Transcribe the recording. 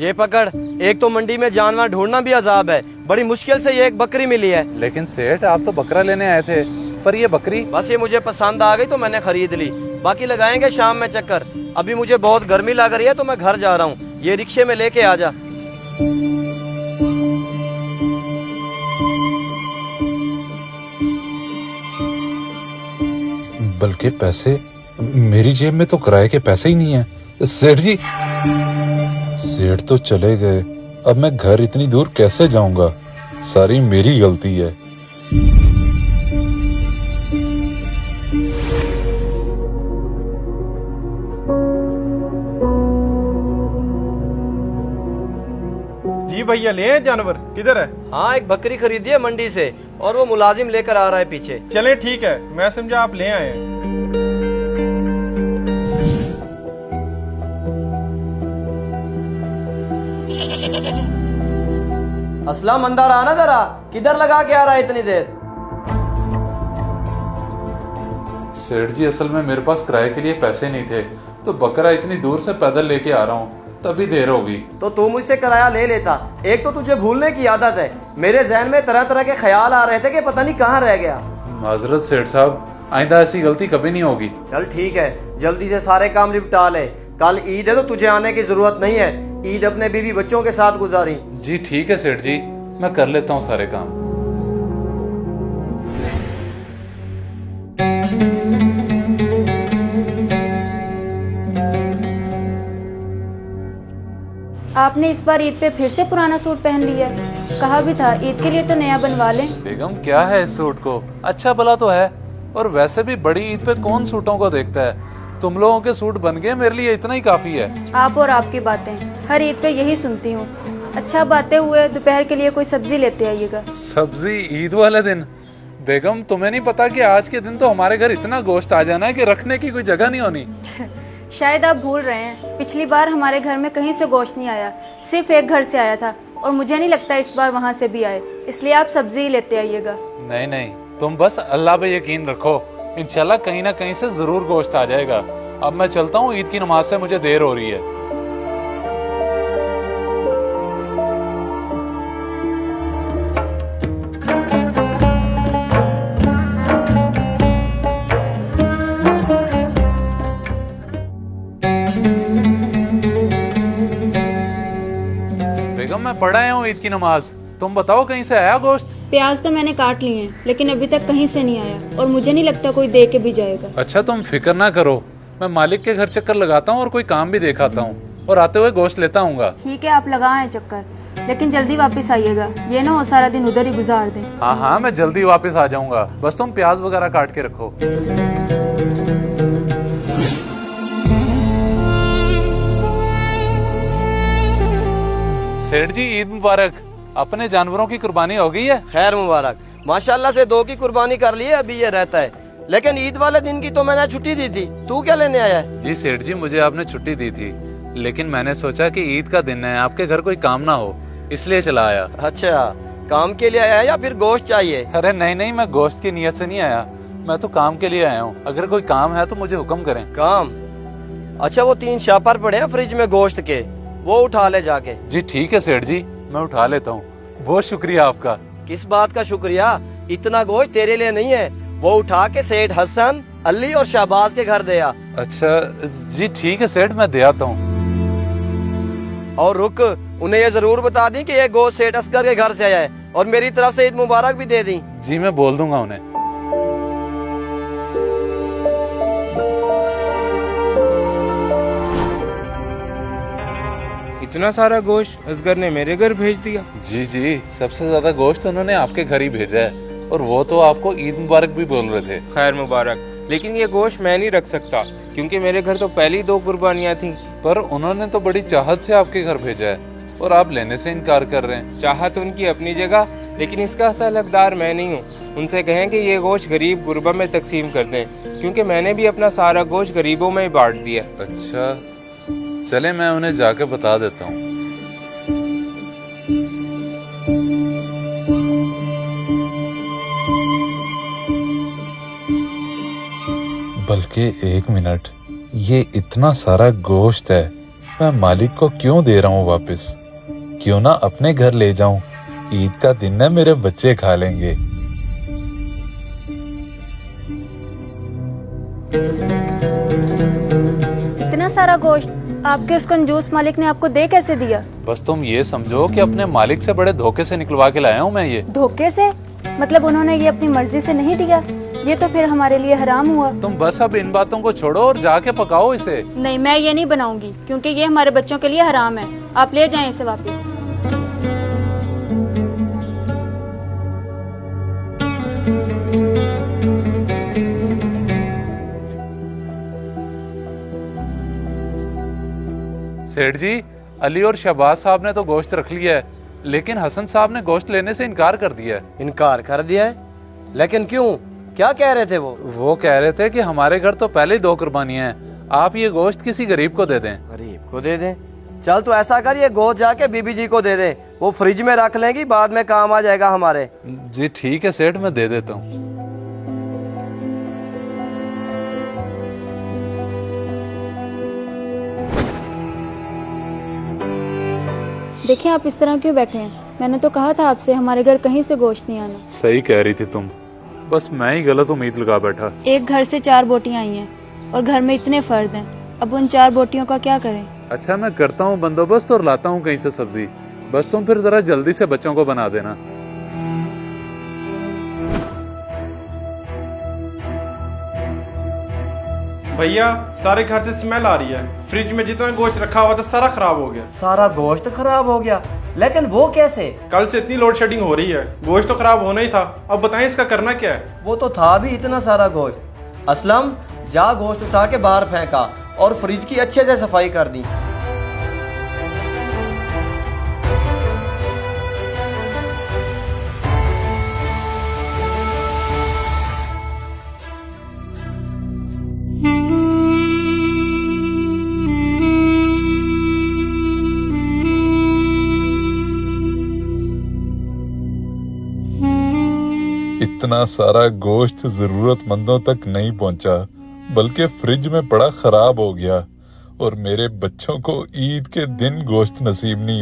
ये पकड़। एक तो मंडी में जानवर ढूंढना भी अजाब है, बड़ी मुश्किल से ये एक बकरी मिली है। लेकिन सेठ आप तो बकरा लेने आए थे, पर ये बकरी? बस ये मुझे पसंद आ गई तो मैंने खरीद ली। बाकी लगाएंगे शाम में चक्कर। अभी मुझे बहुत गर्मी लग रही है तो मैं घर जा रहा हूँ। ये रिक्शे में लेके आ जा। बल्कि पैसे मेरी जेब में तो किराए के पैसे ही नहीं है। सेठ जी, सेठ तो चले गए, अब मैं घर इतनी दूर कैसे जाऊंगा? सारी मेरी गलती है। जी भैया, ले आए जानवर? किधर है? हाँ, एक बकरी खरीदी है मंडी से और वो मुलाजिम लेकर आ रहा है पीछे। चले ठीक है, मैं समझा आप ले आए हैं। असलम, अंदर आना जरा। किधर लगा के आ रहा है इतनी देर? सेठ जी, असल में मेरे पास किराए के लिए पैसे नहीं थे, तो बकरा इतनी दूर से पैदल लेके आ रहा हूँ, तभी देर होगी। तो तू मुझसे किराया ले लेता। एक तो तुझे भूलने की आदत है। मेरे जहन में तरह तरह के ख्याल आ रहे थे कि पता नहीं कहाँ रह गया। माजरत सेठ साहब, आइंदा ऐसी गलती कभी नहीं होगी। चल ठीक है, जल्दी से सारे काम निपटा ले। कल ईद है तो तुझे आने की जरूरत नहीं है। ईद अपने बीवी बच्चों के साथ गुजारी। जी ठीक है सेठ जी, मैं कर लेता हूँ सारे काम। आपने इस बार ईद पे फिर से पुराना सूट पहन लिया है। कहा भी था ईद के लिए तो नया बनवा लें। बेगम, क्या है इस सूट को? अच्छा भला तो है, और वैसे भी बड़ी ईद पे कौन सूटों को देखता है? तुम लोगों के सूट बन गए, मेरे लिए इतना ही काफी है। आप और आपकी बातें हर ईद पे यही सुनती हूँ। अच्छा, बातें हुए, दोपहर के लिए कोई सब्जी लेते आइएगा। सब्जी ईद वाले दिन? बेगम, तुम्हें नहीं पता कि आज के दिन तो हमारे घर इतना गोश्त आ जाना है कि रखने की कोई जगह नहीं होनी। शायद आप भूल रहे हैं, पिछली बार हमारे घर में कहीं से गोश्त नहीं आया, सिर्फ एक घर से आया था, और मुझे नहीं लगता इस बार वहाँ से भी आए, इसलिए आप सब्जी ही लेते आइएगा। नहीं नहीं, तुम बस अल्लाह पे यकीन रखो, इंशाल्लाह कहीं ना कहीं से जरूर गोश्त आ जाएगा। अब मैं चलता हूँ, ईद की नमाज से मुझे देर हो रही है। बेगम, मैं पढ़ आया हूँ ईद की नमाज, तुम बताओ कहीं से आया गोश्त? प्याज तो मैंने काट लिए हैं, लेकिन अभी तक कहीं से नहीं आया, और मुझे नहीं लगता कोई दे के भी जाएगा। अच्छा, तुम फिक्र ना करो, मैं मालिक के घर चक्कर लगाता हूँ और कोई काम भी दिखाता हूँ, और आते हुए गोश्त लेता हूँगा। ठीक है, आप लगाएं चक्कर, लेकिन जल्दी वापस आइएगा, ये ना हो सारा दिन उधर ही गुजार दें। हाँ हाँ, मैं जल्दी वापस आ जाऊंगा, बस तुम प्याज वगैरह काट के रखो। सेठ जी, ईद मुबारक। अपने जानवरों की कुर्बानी हो गई है? खैर मुबारक। माशाल्लाह से 2 की कुर्बानी कर ली है, अभी ये रहता है। लेकिन ईद वाले दिन की तो मैंने छुट्टी दी थी। तू क्या लेने आया है? जी सेठ जी, मुझे आपने छुट्टी दी थी, लेकिन मैंने सोचा कि ईद का दिन है, आपके घर कोई काम ना हो, इसलिए चला आया। अच्छा, काम के लिए आया है या फिर गोश्त चाहिए? अरे नहीं नहीं, मैं गोश्त की नियत से नहीं आया, मैं तो काम के लिए आया हूँ। अगर कोई काम है तो मुझे हुक्म करें। काम? अच्छा, वो 3 शापर पड़े हैं फ्रिज में गोश्त के, वो उठा ले जाके। जी ठीक है सेठ जी, मैं उठा लेता हूँ, बहुत शुक्रिया आपका। किस बात का शुक्रिया? इतना गोश्त तेरे लिए नहीं है, वो उठा के सेठ हसन, अली और शहबाज के घर दे आ। अच्छा जी ठीक है सेठ, मैं दे आता हूँ। और रुक, उन्हें ये जरूर बता दी कि ये गोश्त सेठ असगर के घर से आया है, और मेरी तरफ से ईद मुबारक भी दे दी। जी मैं बोल दूंगा उन्हें। इतना सारा गोश्त असगर ने मेरे घर भेज दिया? जी जी, सबसे ज्यादा गोश्त उन्होंने आपके घर ही भेजा है, और वो तो आपको ईद मुबारक भी बोल रहे थे। खैर मुबारक, लेकिन ये गोश्त मैं नहीं रख सकता, क्योंकि मेरे घर तो पहली 2 कुर्बानियाँ थी। पर उन्होंने तो बड़ी चाहत से आपके घर भेजा है, और आप लेने से इनकार कर रहे हैं। चाहत उनकी अपनी जगह, लेकिन इसका असल हकदार मैं नहीं हूँ। उनसे कहें कि ये गोश्त गरीब गुरबा में तकसीम कर दें, क्योंकि मैंने भी अपना सारा गोश्त गरीबों में ही बांट दिया। अच्छा चले, मैं उन्हें जाके बता देता हूँ। बल्कि 1 मिनट, ये इतना सारा गोश्त है, मैं मालिक को क्यों दे रहा हूँ वापस? क्यों ना अपने घर ले जाऊं? ईद का दिन है, मेरे बच्चे खा लेंगे। इतना सारा गोश्त आपके उस कंजूस मालिक ने आपको दे कैसे दिया? बस तुम ये समझो कि अपने मालिक से बड़े धोखे से निकलवा के लाया हूँ मैं ये। धोखे से? मतलब उन्होंने ये अपनी मर्जी से नहीं दिया? ये तो फिर हमारे लिए हराम हुआ। तुम बस अब इन बातों को छोड़ो और जाके पकाओ इसे। नहीं, मैं ये नहीं बनाऊंगी क्योंकि ये हमारे बच्चों के लिए हराम है। आप ले जाएं इसे वापस। सेठ जी, अली और शहबाज साहब ने तो गोश्त रख लिया है, लेकिन हसन साहब ने गोश्त लेने से इनकार कर दिया है। इनकार कर दिया है? लेकिन क्यों? क्या कह रहे थे वो कह रहे थे कि हमारे घर तो पहले ही 2 कुर्बानियां हैं, आप ये गोश्त किसी गरीब को दे दें। गरीब को दे दें? चल तो ऐसा कर, ये गोश्त जाके बीबी जी को दे दे, वो फ्रिज में रख लेंगी, बाद में काम आ जाएगा हमारे। जी ठीक है सेठ, मैं दे देता हूँ। देखिए आप इस तरह क्यों बैठे हैं? मैंने तो कहा था आपसे हमारे घर कहीं से गोश्त नहीं आना। सही कह रही थी तुम, बस मैं ही गलत उम्मीद लगा बैठा। एक घर से 4 बोटियां आई हैं और घर में इतने फर्द हैं, अब उन 4 बोटियों का क्या करें? अच्छा मैं करता हूँ बंदोबस्त और लाता हूँ कहीं से सब्जी, बस तुम फिर जरा जल्दी से बच्चों को बना देना। भैया सारे घर से स्मेल आ रही है, फ्रिज में जितना गोश्त रखा हुआ था सारा खराब हो गया। सारा गोश्त खराब हो गया? लेकिन वो कैसे? कल से इतनी लोड शेडिंग हो रही है, गोश्त तो खराब होना ही था। अब बताएं इसका करना क्या है? वो तो था भी इतना सारा गोश्त। असलम, जा गोश्त उठा के बाहर फेंका और फ्रिज की अच्छे से सफाई कर दी। इतना सारा गोश्त जरूरतमंदों तक नहीं पहुंचा, बल्कि फ्रिज में पड़ा खराब हो गया, और मेरे बच्चों को ईद के दिन गोश्त नसीब नहीं हुआ।